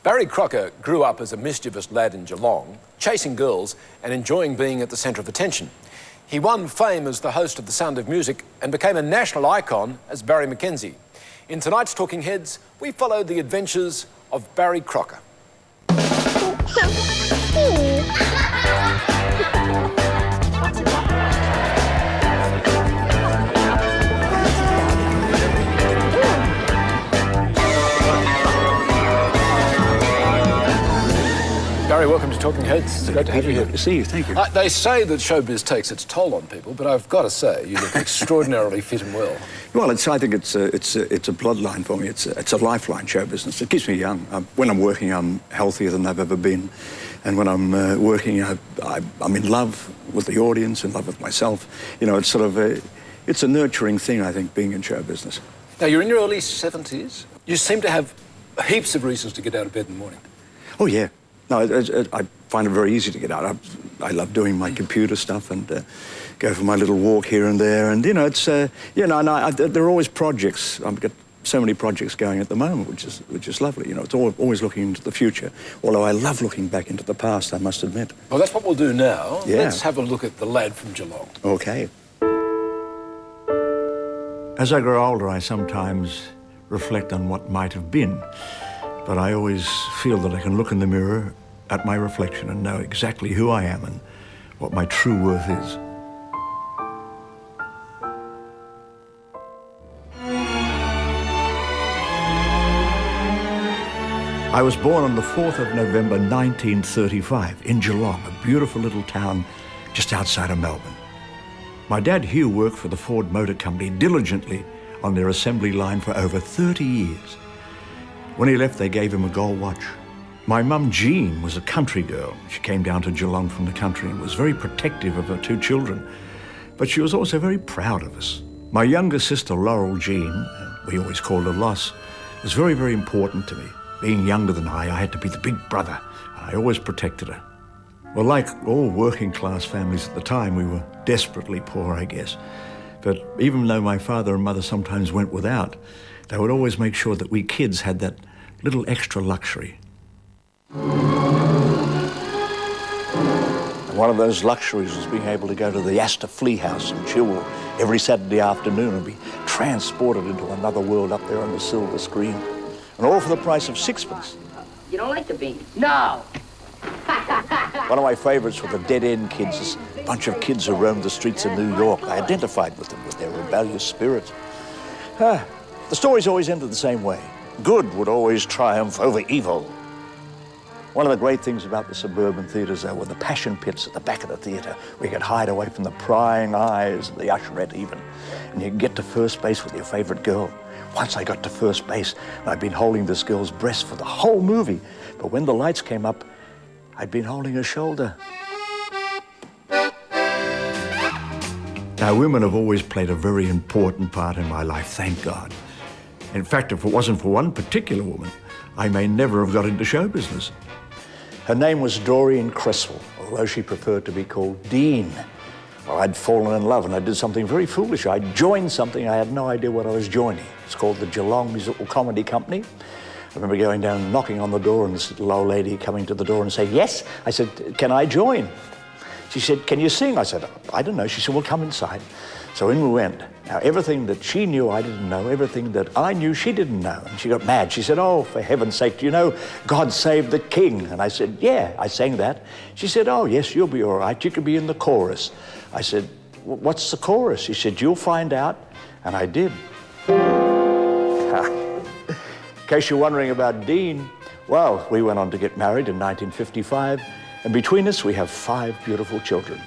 Barry Crocker grew up as a mischievous lad in Geelong, chasing girls and enjoying being at the centre of attention. He won fame as the host of The Sound of Music and became a national icon as Barry McKenzie. In tonight's Talking Heads, we followed the adventures of Barry Crocker. Barry, welcome to Talking Heads. It's great to have you here. Good to see you, thank you. They say that showbiz takes its toll on people, but I've got to say, you look extraordinarily fit and well. Well, I think it's a bloodline for me. It's a lifeline, show business. It keeps me young. When I'm working, I'm healthier than I've ever been. And when I'm working, I'm in love with the audience, in love with myself. You know, it's sort of it's a nurturing thing, I think, being in show business. Now, you're in your early 70s. You seem to have heaps of reasons to get out of bed in the morning. Oh, yeah. No, I find it very easy to get out. I love doing my computer stuff and go for my little walk here and there. And, you know, it's, there are always projects. I've got so many projects going at the moment, which is lovely. You know, it's always looking into the future. Although I love looking back into the past, I must admit. Well, that's what we'll do now. Yeah. Let's have a look at the lad from Geelong. Okay. As I grow older, I sometimes reflect on what might have been. But I always feel that I can look in the mirror at my reflection and know exactly who I am and what my true worth is. I was born on the 4th of November 1935 in Geelong, a beautiful little town just outside of Melbourne. My dad Hugh worked for the Ford Motor Company diligently on their assembly line for over 30 years. When he left, they gave him a gold watch. My mum, Jean, was a country girl. She came down to Geelong from the country and was very protective of her 2 children. But she was also very proud of us. My younger sister, Laurel Jean, we always called her Loss, was very, very important to me. Being younger than I had to be the big brother. I always protected her. Well, like all working-class families at the time, we were desperately poor, I guess. But even though my father and mother sometimes went without, they would always make sure that we kids had that little extra luxury. And one of those luxuries was being able to go to the Astor Flea House in Chilwell every Saturday afternoon and be transported into another world up there on the silver screen. And all for the price of 6pence. You don't like the bean? No! One of my favorites were the Dead End Kids, this bunch of kids who roamed the streets of New York. I identified with them, with their rebellious spirit. The stories always ended the same way. Good would always triumph over evil. One of the great things about the suburban theatres, though, were the passion pits at the back of the theatre, where you could hide away from the prying eyes of the usherette even, and you could get to first base with your favourite girl. Once I got to first base, I'd been holding this girl's breast for the whole movie, but when the lights came up, I'd been holding her shoulder. Now, women have always played a very important part in my life, thank God. In fact, if it wasn't for one particular woman, I may never have got into show business. Her name was Doreen Cresswell, although she preferred to be called Dean. Well, I'd fallen in love and I did something very foolish. I joined something I had no idea what I was joining. It's called the Geelong Musical Comedy Company. I remember going down and knocking on the door and this little old lady coming to the door and saying, yes. I said, can I join? She said, can you sing? I said, I don't know. She said, well, come inside. So in we went. Now, everything that she knew, I didn't know. Everything that I knew, she didn't know. And she got mad. She said, oh, for heaven's sake, do you know God Save the King? And I said, yeah, I sang that. She said, oh, yes, you'll be all right. You can be in the chorus. I said, what's the chorus? She said, you'll find out. And I did. In case you're wondering about Dean, well, we went on to get married in 1955. And between us, we have 5 beautiful children.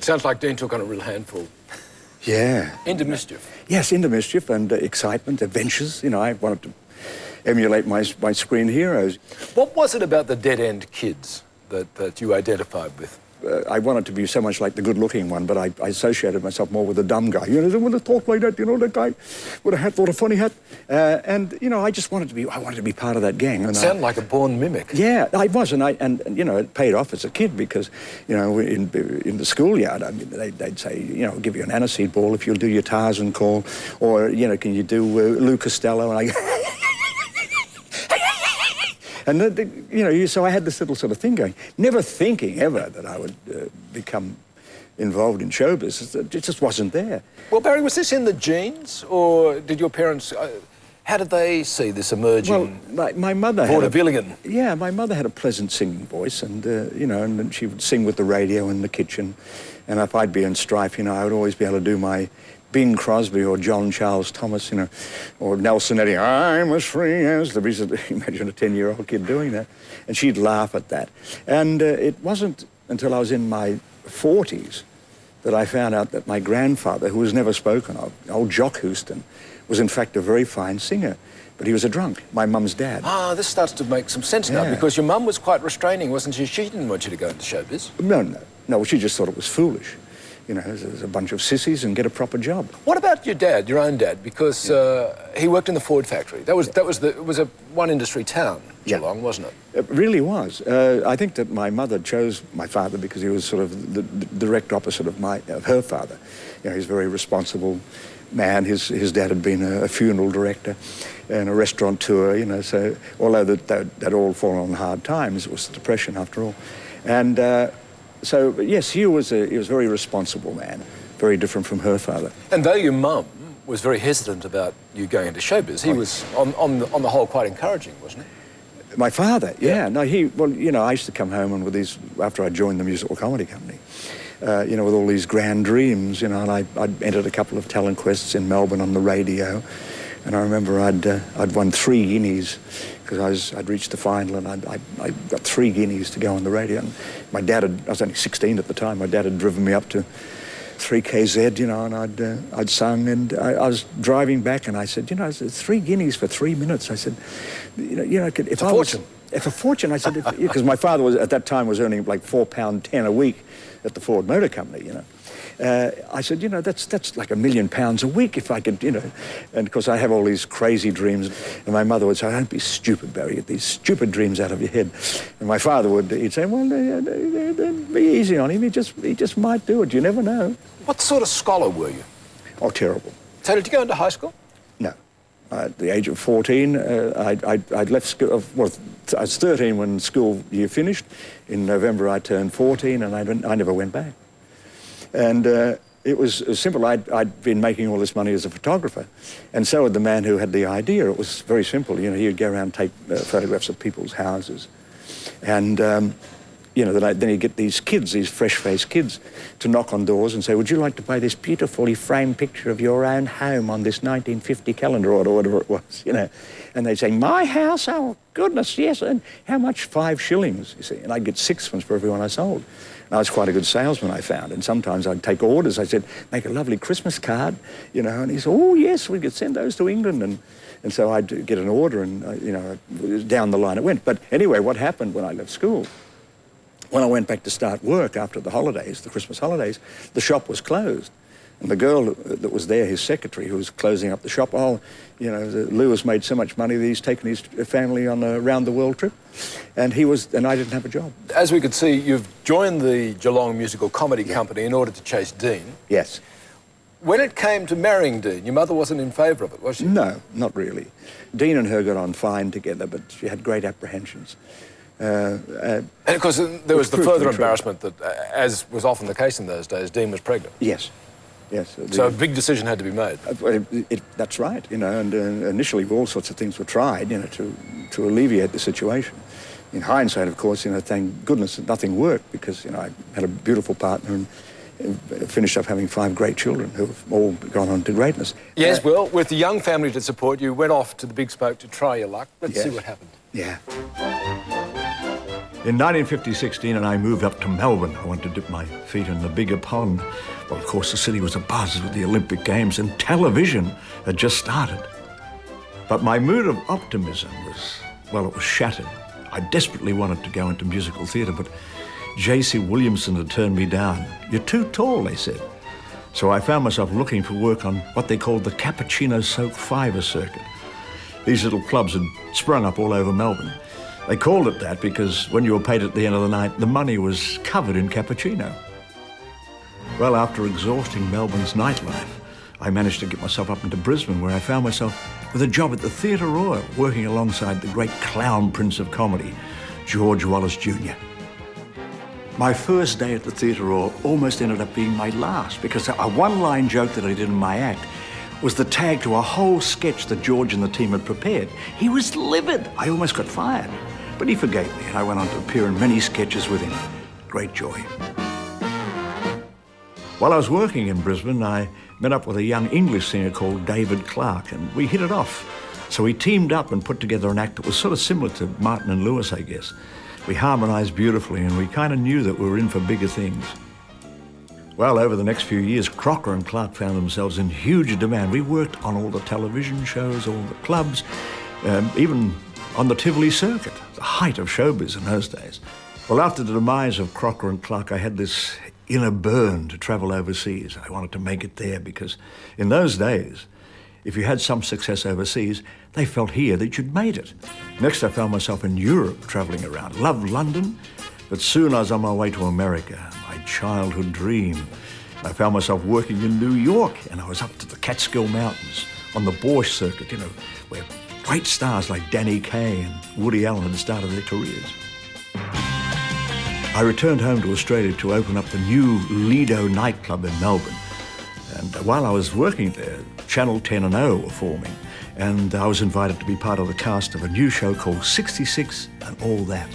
Sounds like Dean took on a real handful. Yeah. Into mischief. Yes, into mischief and excitement, adventures. You know, I wanted to emulate my screen heroes. What was it about the Dead End Kids that you identified with? I wanted to be so much like the good-looking one, but I associated myself more with the dumb guy. You know, the one that talked like that, you know, that guy with a hat, with a funny hat. And, you know, I wanted to be part of that gang. You sound like a born mimic. Yeah, I was, and you know, it paid off as a kid because, you know, in the schoolyard, I mean, they'd say, you know, I'll give you an aniseed ball if you'll do your Tarzan call, or, you know, can you do Lou Costello? And I And, so I had this little sort of thing going, never thinking ever that I would become involved in showbiz. It just wasn't there. Well, Barry, was this in the genes, or did your parents... how did they see this emerging my mother vaudevillian? Yeah, my mother had a pleasant singing voice, and, and she would sing with the radio in the kitchen. And if I'd be in strife, I would always be able to do my Bing Crosby or John Charles Thomas, or Nelson Eddy, I'm as free as the breeze. Imagine a 10-year-old kid doing that. And she'd laugh at that. And it wasn't until I was in my 40s that I found out that my grandfather, who was never spoken of, old Jock Houston, was in fact a very fine singer, but he was a drunk, my mum's dad. Ah, this starts to make some sense now, because your mum was quite restraining, wasn't she? She didn't want you to go into showbiz. No, she just thought it was foolish. There's a bunch of sissies and get a proper job. What about your dad, your own dad? Because he worked in the Ford factory. It was a one-industry town, Geelong, wasn't it? It really was. I think that my mother chose my father because he was sort of the direct opposite of her father. He's a very responsible man. His dad had been a funeral director and a restaurateur, so although that all fallen on hard times, it was the Depression after all. And so, yes, he was a very responsible man, very different from her father. And though your mum was very hesitant about you going into showbiz, he was, on the whole, quite encouraging, wasn't he? My father, yeah. No, I used to come home and with these, after I joined the musical comedy company, with all these grand dreams, and I'd entered a couple of talent quests in Melbourne on the radio, and I remember I'd won 3 guineas because I'd reached the final, and I got 3 guineas to go on the radio. And my dad I was only 16 at the time. My dad had driven me up to 3KZ, and I'd sung, and I was driving back, and I said, 3 guineas for 3 minutes. I said, it's a fortune. If a fortune, I said, because my father was at that time was earning like £4.10 a week at the Ford Motor Company, I said, that's like £1 million a week if I could, and of course I have all these crazy dreams, and my mother would say, don't be stupid, Barry, get these stupid dreams out of your head. And my father he'd say, well, be easy on him, he just might do it, you never know. What sort of scholar were you? Oh, terrible. So did you go into high school? No. At the age of 14, I'd left school. Well, I was 13 when school year finished. In November, I turned 14, and I never went back. And it was simple. I'd been making all this money as a photographer, and so had the man who had the idea. It was very simple. He'd go around and take photographs of people's houses, and then he'd get these kids, these fresh-faced kids, to knock on doors and say, would you like to buy this beautifully framed picture of your own home on this 1950 calendar or whatever it was, And they'd say, my house? Oh, goodness, yes. And how much? 5 shillings, you see. And I'd get 6 for every one I sold. And I was quite a good salesman, I found. And sometimes I'd take orders. I said, make a lovely Christmas card, And he said, oh, yes, we could send those to England. And so I'd get an order and, down the line it went. But anyway, what happened when I left school? When I went back to start work after the holidays, the Christmas holidays, the shop was closed. And the girl that was there, his secretary, who was closing up the shop, Lou has made so much money that he's taken his family on a round-the-world trip. And I didn't have a job. As we could see, you've joined the Geelong Musical Comedy Company in order to chase Dean. Yes. When it came to marrying Dean, your mother wasn't in favour of it, was she? No, not really. Dean and her got on fine together, but she had great apprehensions. And of course, there was the further embarrassment that, as was often the case in those days, Dean was pregnant. Yes. So a big decision had to be made. That's right, and initially all sorts of things were tried, to alleviate the situation. In hindsight, of course, thank goodness that nothing worked because, I had a beautiful partner and finished up having 5 great children who have all gone on to greatness. Yes, well, with the young family to support you, went off to the Big Spoke to try your luck. Let's see what happened. Yeah. In 1950-16, and I moved up to Melbourne. I wanted to dip my feet in the bigger pond. Well, of course, the city was abuzz with the Olympic Games, and television had just started. But my mood of optimism it was shattered. I desperately wanted to go into musical theatre, but J.C. Williamson had turned me down. You're too tall, they said. So I found myself looking for work on what they called the Cappuccino Soak Fiver circuit. These little clubs had sprung up all over Melbourne. They called it that because when you were paid at the end of the night, the money was covered in cappuccino. Well, after exhausting Melbourne's nightlife, I managed to get myself up into Brisbane, where I found myself with a job at the Theatre Royal, working alongside the great clown prince of comedy, George Wallace Jr. My first day at the Theatre Royal almost ended up being my last, because a one-line joke that I did in my act was the tag to a whole sketch that George and the team had prepared. He was livid. I almost got fired. But he forgave me, and I went on to appear in many sketches with him. Great joy. While I was working in Brisbane, I met up with a young English singer called David Clark, and we hit it off. So we teamed up and put together an act that was sort of similar to Martin and Lewis, I guess. We harmonised beautifully, and we kind of knew that we were in for bigger things. Well, over the next few years, Crocker and Clark found themselves in huge demand. We worked on all the television shows, all the clubs, even on the Tivoli circuit, the height of showbiz in those days. Well, after the demise of Crocker and Clark, I had this inner burn to travel overseas. I wanted to make it there because in those days, if you had some success overseas, they felt here that you'd made it. Next, I found myself in Europe, travelling around. Loved London, but soon I was on my way to America, my childhood dream. I found myself working in New York, and I was up to the Catskill Mountains on the Borscht circuit, where great stars like Danny Kaye and Woody Allen had started their careers. I returned home to Australia to open up the new Lido nightclub in Melbourne. And while I was working there, Channel 10 and O were forming, and I was invited to be part of the cast of a new show called 66 and All That.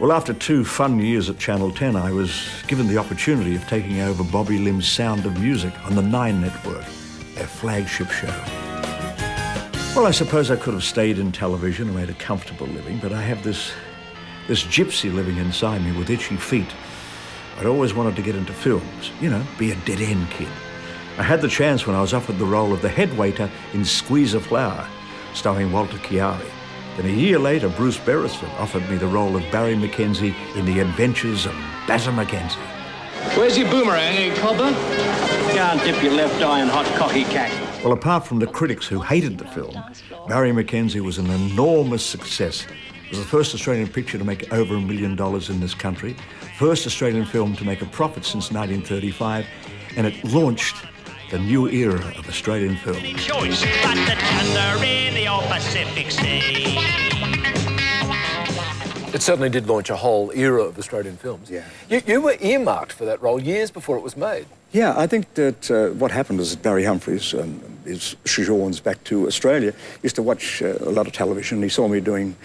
Well, after 2 fun years at Channel 10, I was given the opportunity of taking over Bobby Lim's Sound of Music on the 9 network, their flagship show. Well, I suppose I could have stayed in television and made a comfortable living, but I have this gypsy living inside me with itchy feet. I'd always wanted to get into films, be a dead-end kid. I had the chance when I was offered the role of the head waiter in Squeeze a Flower, starring Walter Chiari. Then a year later, Bruce Beresford offered me the role of Barry Mackenzie in The Adventures of Batter Mackenzie. Where's your boomerang, eh, cobber? Can't dip your left eye in hot cocky cack. Well, apart from the critics who hated the film, Barry Mackenzie was an enormous success. It was the first Australian picture to make over $1 million in this country, first Australian film to make a profit since 1935, and it launched the new era of Australian film. Choice, but the thunder in the Pacific Sea. It certainly did launch a whole era of Australian films. Yeah. You were earmarked for that role years before it was made. Yeah, I think that what happened is that Barry Humphries, his sojourns back to Australia, used to watch a lot of television. He saw me doing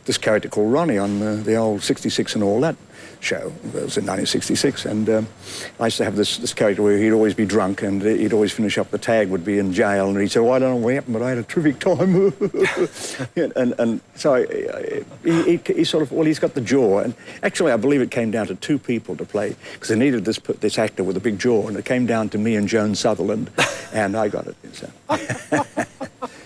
this character called Ronnie on the old 66 and All That show. It was in 1966, and I used to have this character where he'd always be drunk, and he'd always finish up, the tag would be in jail, and he'd say, well, I don't know what happened, but I had a terrific time. and so he sort of, well, he's got the jaw, and actually I believe it came down to 2 people to play, because they needed this actor with a big jaw, and it came down to me and Joan Sutherland, and I got it. So.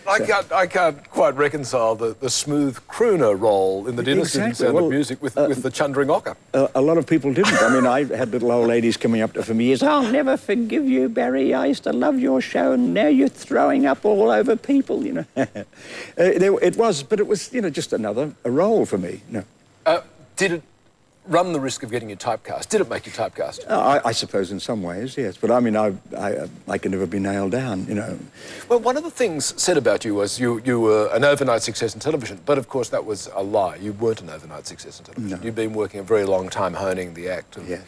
I can't quite reconcile the smooth crooner role in the Dynasty Sound of Music with the chundering ocker. A lot of people didn't. I mean, I had little old ladies coming up to me, I'll never forgive you, Barry. I used to love your show, and now you're throwing up all over people, It was just a role for me. Did it run the risk of getting you typecast? Did it make you typecast? I suppose in some ways, yes. But I mean, I can never be nailed down, Well, one of the things said about you was you were an overnight success in television, but of course that was a lie. You weren't an overnight success in television. No. You've been working a very long time honing the act and Yes.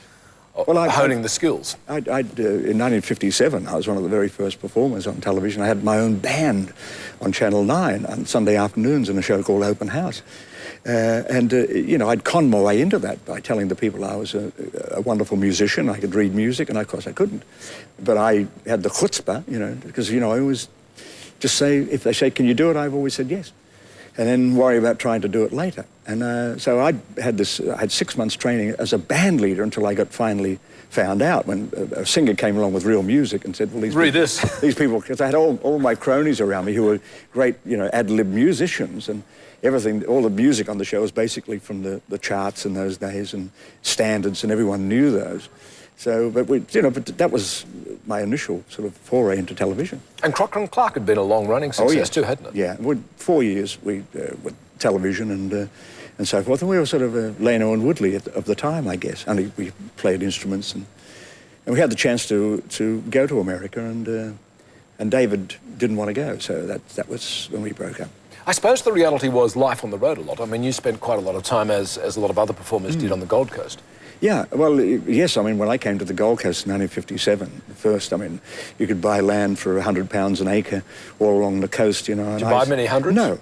honing the skills. In 1957, I was one of the very first performers on television. I had my own band on Channel 9 on Sunday afternoons in a show called Open House. I'd con my way into that by telling the people I was a wonderful musician, I could read music, and of course I couldn't. But I had the chutzpah, because, I always just say, if they say, can you do it, I've always said yes. And then worry about trying to do it later. And so I had 6 months training as a band leader until I got finally found out when a singer came along with real music and said, well, these people, because I had all my cronies around me who were great, ad-lib musicians, and everything, all the music on the show was basically from the charts in those days and standards, and everyone knew those. So, but that was my initial sort of foray into television. And Crocker and Clark had been a long-running success too, hadn't it? Yeah, 4 years with television and so forth. And we were sort of Leno and Woodley of the time, I guess. Only we played instruments, and we had the chance to go to America and And David didn't want to go, so that was when we broke up. I suppose the reality was life on the road a lot. I mean, you spent quite a lot of time, as a lot of other performers did, on the Gold Coast. Yeah, well, yes, I mean, when I came to the Gold Coast in 1957, first, I mean, you could buy land for £100 an acre all along the coast, you know. Did you buy many hundreds? No.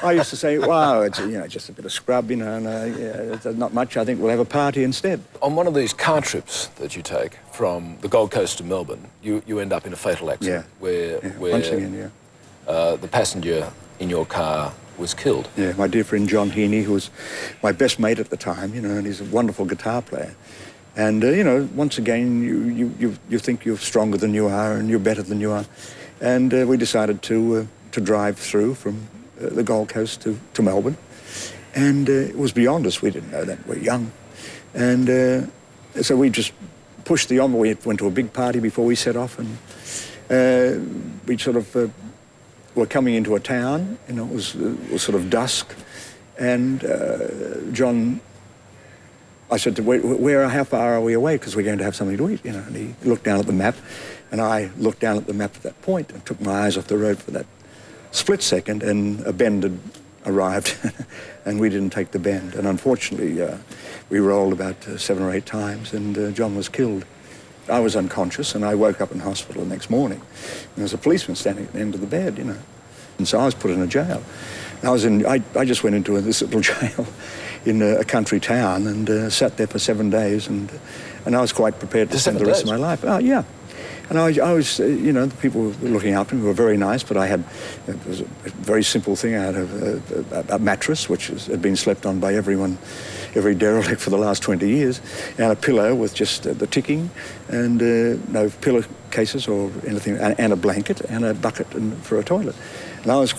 I used to say, wow, it's, you know, just a bit of scrub, you know, and yeah, it's not much. I think we'll have a party instead. On one of these car trips that you take from the Gold Coast to Melbourne, you end up in a fatal accident where once again, the passenger in your car was killed. Yeah, my dear friend John Heaney, who was my best mate at the time, you know, and he's a wonderful guitar player. And, you know, once again, you think you're stronger than you are and you're better than you are. And we decided to drive through from the Gold Coast to Melbourne. And it was beyond us. We didn't know that. We're young. And so we just pushed the envelope. We went to a big party before we set off, and we sort of were coming into a town. You know, it was sort of dusk. And John, I said, how far are we away? Because we're going to have something to eat, you know. And he looked down at the map, and I looked down at the map at that point and took my eyes off the road for that split second, and a bend had arrived, and we didn't take the bend. And unfortunately, we rolled about 7 or 8 times, and John was killed. I was unconscious, and I woke up in hospital the next morning. And there was a policeman standing at the end of the bed, you know. And so I was put in a jail. And I just went into this little jail in a country town and sat there for 7 days, and I was quite prepared to spend the rest of my life. Oh, yeah. And I was, you know, the people were looking after me were very nice, but I had, it was a very simple thing. I had a mattress, which had been slept on by everyone, every derelict for the last 20 years, and a pillow with just the ticking, and no pillowcases or anything, and a blanket, and a bucket for a toilet. And I was,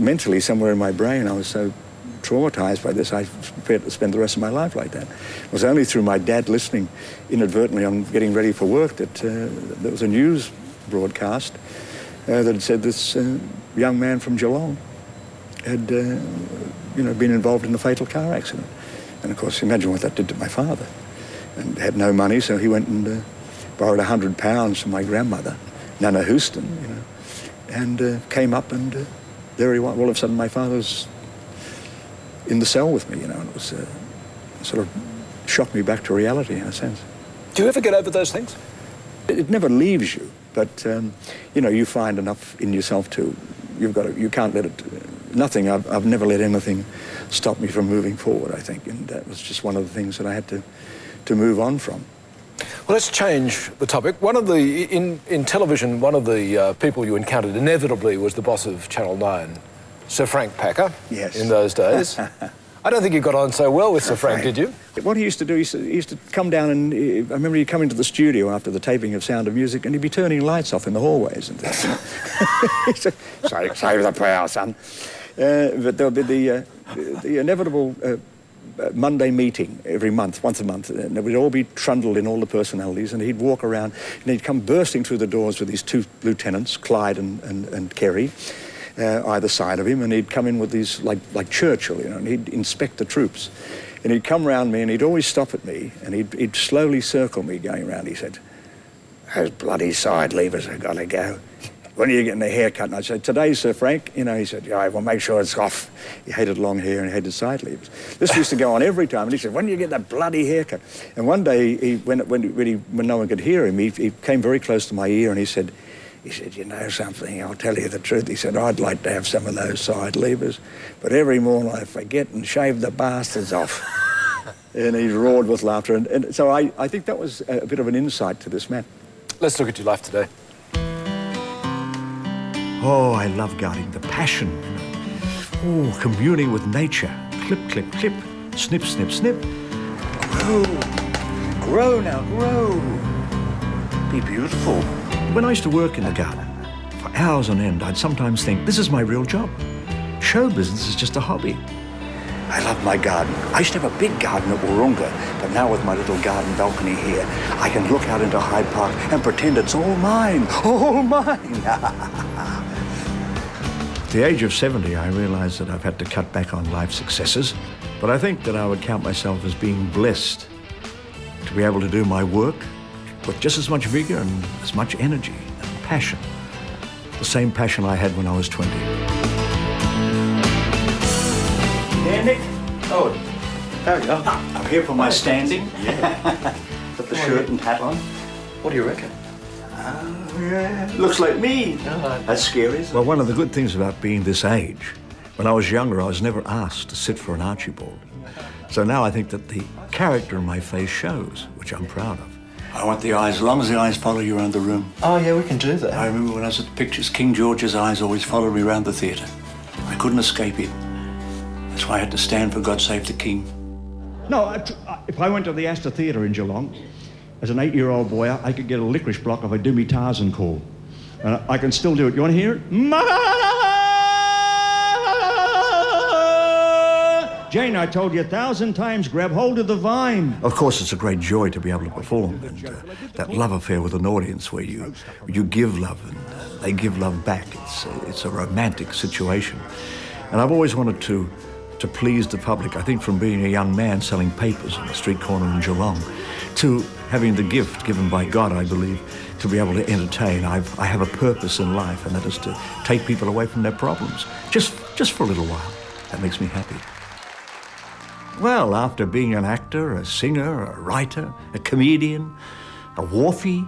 mentally, somewhere in my brain, I was so traumatized by this, I was prepared to spend the rest of my life like that. It was only through my dad listening inadvertently on getting ready for work that there was a news broadcast that had said this young man from Geelong had, been involved in a fatal car accident. And of course, imagine what that did to my father. And had no money, so he went and borrowed £100 from my grandmother, Nana Houston, you know, and came up, and there he was. All of a sudden, my father's in the cell with me, you know, and it was sort of shocked me back to reality in a sense. Do you ever get over those things? It never leaves you, but you find enough in yourself you can't let it. Nothing. I've never let anything stop me from moving forward, I think, and that was just one of the things that I had to move on from. Well, let's change the topic. One of the in television, one of the people you encountered inevitably was the boss of Channel 9. Sir Frank Packer, yes. In those days. I don't think you got on so well with Sir Frank, did you? What he used to do, he used to come down and, I remember he'd come into the studio after the taping of Sound of Music, and he'd be turning lights off in the hallways and things. He said, save the power, son. But there'll be the inevitable Monday meeting every month, once a month, and we'd all be trundled in all the personalities, and he'd walk around, and he'd come bursting through the doors with these 2 lieutenants, Clyde and Kerry, either side of him, and he'd come in with these, like Churchill, you know, and he'd inspect the troops. And he'd come round me, and he'd always stop at me, and he'd slowly circle me going round. He said, "Those bloody side levers have got to go. When are you getting a haircut?" And I said, "Today, Sir Frank." You know, he said, "Yeah, well, make sure it's off." He hated long hair and hated side levers. This used to go on every time, and he said, "When do you get that bloody haircut?" And one day, when no one could hear him, he came very close to my ear, and he said, "You know something, I'll tell you the truth." He said, "I'd like to have some of those side levers, but every morning I forget and shave the bastards off." And he roared with laughter. And so I think that was a bit of an insight to this man. Let's look at your life today. Oh, I love gardening, the passion. Oh, communing with nature. Clip, clip, clip. Snip, snip, snip. Grow. Grow now, grow. Be beautiful. When I used to work in the garden, for hours on end, I'd sometimes think, this is my real job. Show business is just a hobby. I love my garden. I used to have a big garden at Wahroonga, but now with my little garden balcony here, I can look out into Hyde Park and pretend it's all mine. All mine. At the age of 70, I realized that I've had to cut back on life successes, but I think that I would count myself as being blessed to be able to do my work with just as much vigor and as much energy and passion the same passion I had when I was 20. Yeah, Nick? Oh, there we go. I'm here for my standing. Yeah. Put the shirt and hat on. What do you reckon? Yeah, looks like me. That's scary, isn't it? Well, one of the good things about being this age, when I was younger, I was never asked to sit for an Archibald. So now I think that the character in my face shows, which I'm proud of. I want the eyes, as long as the eyes follow you around the room. Oh, yeah, we can do that. I remember when I was at the pictures, King George's eyes always followed me around the theatre. I couldn't escape it. That's why I had to stand for God Save the King. No, if I went to the Astor Theatre in Geelong, as an 8-year-old boy, I could get a licorice block if I do me Tarzan call. And I can still do it. You want to hear it? Jane, I told you 1,000 times, grab hold of the vine. Of course, it's a great joy to be able to perform. And that love affair with an audience where you give love and they give love back. It's a romantic situation. And I've always wanted to please the public. I think from being a young man selling papers on the street corner in Geelong to having the gift given by God, I believe, to be able to entertain. I have a purpose in life, and that is to take people away from their problems, just for a little while. That makes me happy. Well, after being an actor, a singer, a writer, a comedian, a wharfie,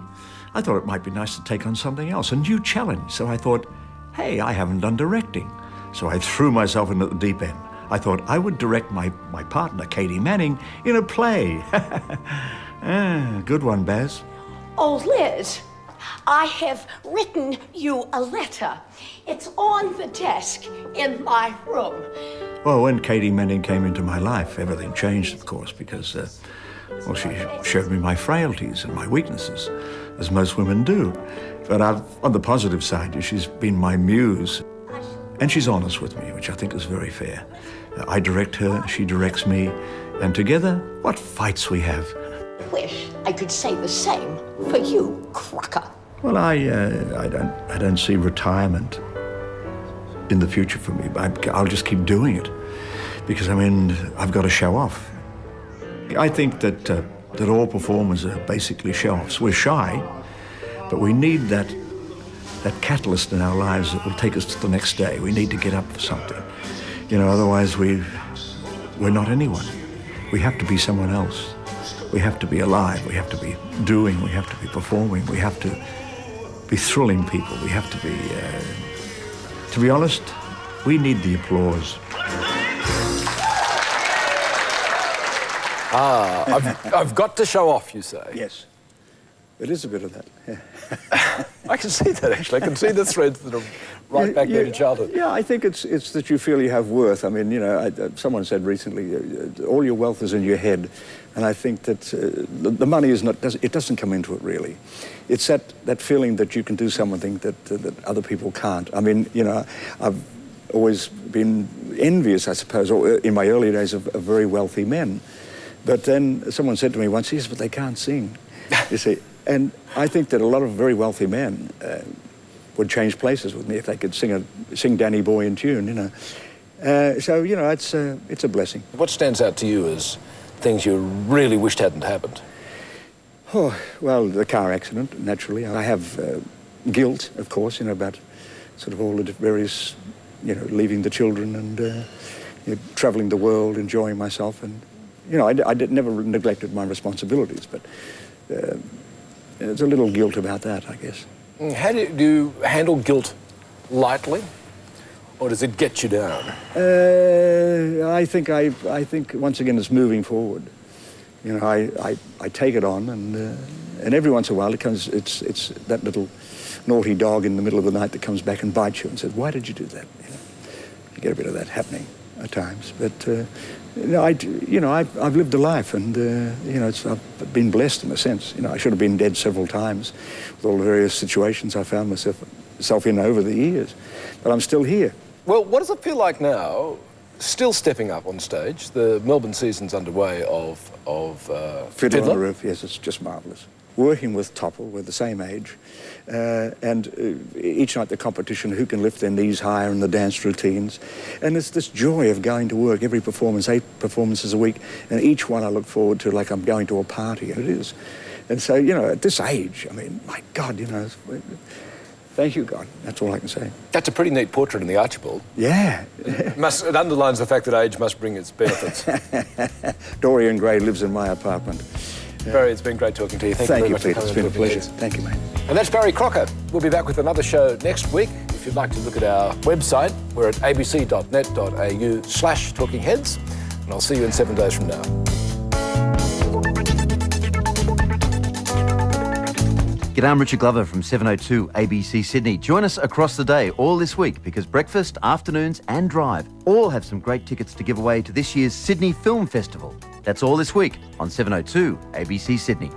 I thought it might be nice to take on something else, a new challenge. So I thought, hey, I haven't done directing. So I threw myself into the deep end. I thought I would direct my partner, Katie Manning, in a play. Good one, Baz. Oh, Liz, I have written you a letter. It's on the desk in my room. Well, when Katie Manning came into my life, everything changed, of course, because, well, she showed me my frailties and my weaknesses, as most women do. But on the positive side, she's been my muse. And she's honest with me, which I think is very fair. I direct her, she directs me, and together, what fights we have. I wish I could say the same for you, Crocker. Well, I don't see retirement in the future for me. I'll just keep doing it because, I mean, I've got to show off. I think that all performers are basically show-offs. We're shy, but we need that catalyst in our lives that will take us to the next day. We need to get up for something. You know, otherwise we're not anyone. We have to be someone else. We have to be alive. We have to be doing. We have to be performing. We have to be thrilling people. We have to be honest, we need the applause. I've got to show off, you say? Yes. It is a bit of that. Yeah. I can see that, actually. I can see the threads that are right back there to childhood. Yeah, I think it's that you feel you have worth. I mean, you know, someone said recently, all your wealth is in your head. And I think that the money is not, it doesn't come into it, really. It's that feeling that you can do something that other people can't. I mean, you know, I've always been envious, I suppose, in my early days of very wealthy men. But then someone said to me once, yes, but they can't sing, you see. And I think that a lot of very wealthy men would change places with me if they could sing Danny Boy in tune, you know. So, you know, it's a blessing. What stands out to you as things you really wished hadn't happened? Oh, well, the car accident, naturally. I have guilt, of course, you know, about sort of all the various, you know, leaving the children and you know, travelling the world, enjoying myself. And, you know, I never neglected my responsibilities, but there's a little guilt about that, I guess. How do you handle guilt lightly, or does it get you down? I think once again it's moving forward. You know, I take it on, and every once in a while it comes. It's that little naughty dog in the middle of the night that comes back and bites you and says, "Why did you do that?" You get a bit of that happening at times, but. I've lived a life, and you know, I've been blessed in a sense. You know, I should have been dead several times with all the various situations I found myself in over the years, but I'm still here. Well, what does it feel like now, still stepping up on stage? The Melbourne season's underway of Fiddler on the Roof. Yes, it's just marvellous. Working with Topple, we're the same age, and each night the competition, who can lift their knees higher in the dance routines. And it's this joy of going to work, every performance, 8 performances a week, and each one I look forward to like I'm going to a party, and it is. And so, you know, at this age, I mean, my God, you know, Thank you, God. That's all I can say. That's a pretty neat portrait in the Archibald. Yeah. It underlines the fact that age must bring its benefits. Dorian Gray lives in my apartment. Barry, it's been great talking to you. Thank you very much Peter. for It's coming been a and pleasure. talking Thank you, mate. And that's Barry Crocker. We'll be back with another show next week. If you'd like to look at our website, we're at abc.net.au/talkingheads. And I'll see you in 7 days from now. G'day, I'm Richard Glover from 702 ABC Sydney. Join us across the day all this week because breakfast, afternoons and drive all have some great tickets to give away to this year's Sydney Film Festival. That's all this week on 702 ABC Sydney.